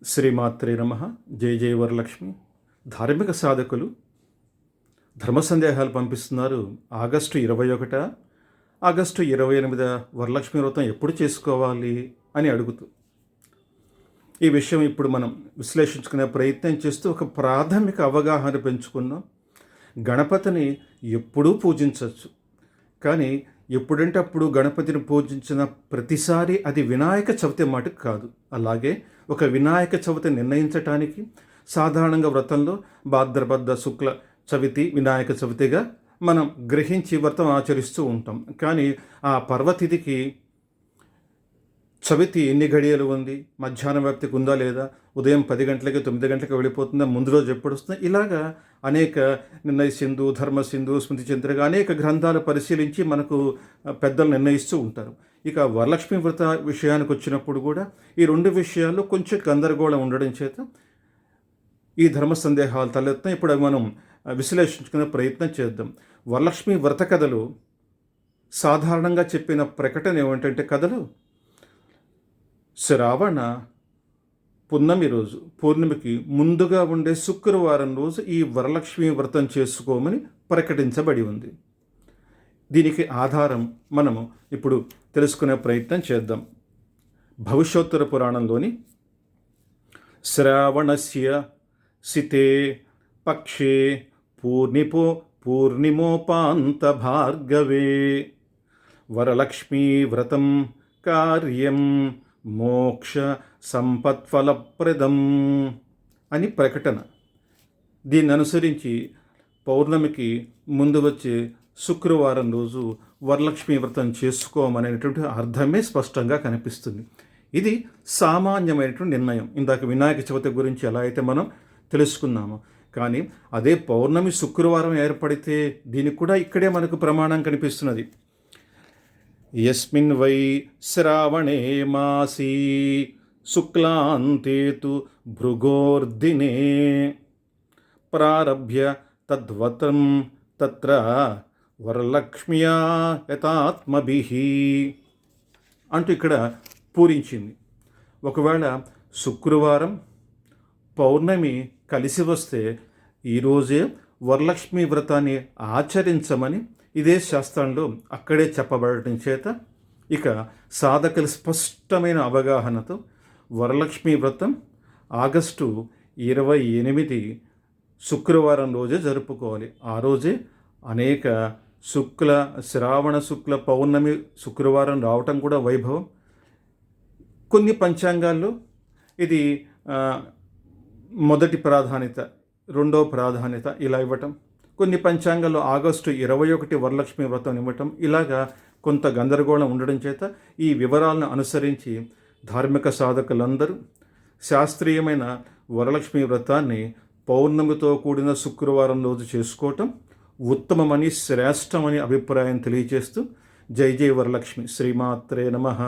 శ్రీమాత్రే నమ. జై జై వరలక్ష్మి. ధార్మిక సాధకులు ధర్మ సందేహాలు పంపిస్తున్నారు. ఆగస్టు 21, ఆగస్టు 28 వరలక్ష్మి వ్రతం ఎప్పుడు చేసుకోవాలి అని అడుగుతూ ఈ విషయం ఇప్పుడు మనం విశ్లేషించుకునే ప్రయత్నం చేస్తూ ఒక ప్రాథమిక అవగాహన పెంచుకున్నాం. గణపతిని ఎప్పుడూ పూజించవచ్చు, కానీ ఎప్పుడంటే అప్పుడు గణపతిని పూజించిన ప్రతిసారి అది వినాయక చవితి మటుకు కాదు. అలాగే ఒక వినాయక చవితి నిర్ణయించటానికి సాధారణంగా వ్రతంలో భాద్రపద శుక్ల చవితి వినాయక చవితిగా మనం గ్రహించి వ్రతం ఆచరిస్తూ ఉంటాం. కానీ ఆ పర్వతిథికి చవితి ఎన్ని గడియలు ఉంది, మధ్యాహ్నం వ్యాప్తికి ఉందా లేదా, ఉదయం 10 గంటలకి 9 గంటలకి వెళ్ళిపోతుందా, ముందు రోజు ఎప్పుడు వస్తుందా, ఇలాగా అనేక నిర్ణయ సింధు, ధర్మ సింధు, స్మృతి చంద్రిక అనేక గ్రంథాలు పరిశీలించి మనకు పెద్దలు నిర్ణయిస్తూ ఉంటారు. ఇక వరలక్ష్మి వ్రత విషయానికి వచ్చినప్పుడు కూడా ఈ 2 విషయాల్లో కొంచెం గందరగోళం ఉండడం చేత ఈ ధర్మ సందేహాలు తలెత్తాం. ఇప్పుడు అవి మనం విశ్లేషించుకునే ప్రయత్నం చేద్దాం. వరలక్ష్మి వ్రత కథలు సాధారణంగా చెప్పిన ప్రకటన ఏమిటంటే, కథలు శ్రావణ పున్నమి రోజు, పూర్ణిమకి ముందుగా ఉండే శుక్రవారం రోజు ఈ వరలక్ష్మి వ్రతం చేసుకోమని ప్రకటించబడి ఉంది. దీనికి ఆధారం మనము ఇప్పుడు తెలుసుకునే ప్రయత్నం చేద్దాం. భవిష్యోత్తర పురాణంలోని శ్రావణస్య సితే పక్షే పూర్ణిమోపాంత భార్గవే వరలక్ష్మీ వ్రతం కార్యం మోక్ష సంపత్ఫలప్రదం అని ప్రకటన. దీన్ని అనుసరించి పౌర్ణమికి ముందు వచ్చే శుక్రవారం రోజు వరలక్ష్మి వ్రతం చేసుకోమనేటువంటి అర్థమే స్పష్టంగా కనిపిస్తుంది. ఇది సామాన్యమైనటువంటి నిర్ణయం. ఇందాక వినాయక చవితి గురించి ఎలా అయితే మనం తెలుసుకున్నాము, కానీ అదే పౌర్ణమి శుక్రవారం ఏర్పడితే దీనికి కూడా ఇక్కడే మనకు ప్రమాణం కనిపిస్తున్నది. యస్మిన్ వై శ్రావణే మాసీ శుక్లాంతే తు భృగోర్దినే ప్రారభ్య తద్వతం తత్ర వరలక్ష్మ్యా యతాత్మభిః అంటూ ఇక్కడ పూరించింది. ఒకవేళ శుక్రవారం పౌర్ణమి కలిసి వస్తే ఈరోజే వరలక్ష్మి వ్రతాన్ని ఆచరించమని ఇదే శాస్త్రంలో అక్కడే చెప్పబడటం చేత ఇక సాధకులు స్పష్టమైన అవగాహనతో వరలక్ష్మి వ్రతం ఆగస్టు 28 శుక్రవారం రోజే జరుపుకోవాలి. ఆ రోజే అనేక శ్రావణ శుక్ల పౌర్ణమి శుక్రవారం రావటం కూడా వైభవం. కొన్ని పంచాంగాల్లో ఇది మొదటి ప్రాధాన్యత, రెండో ప్రాధాన్యత ఇలా ఇవ్వటం. కొన్ని పంచాంగాల్లో ఆగస్టు 21 వరలక్ష్మి వ్రతం ఇవ్వటం. ఇలాగా కొంత గందరగోళం ఉండడం చేత ఈ వివరాలను అనుసరించి ధార్మిక సాధకులందరూ శాస్త్రీయమైన వరలక్ష్మి వ్రతాన్ని పౌర్ణమితో కూడిన శుక్రవారం రోజు చేసుకోవటం ఉత్తమమని, శ్రేష్టమని అభిప్రాయం తెలియజేస్తూ జై జై వరలక్ష్మి. శ్రీమాత్రే నమః.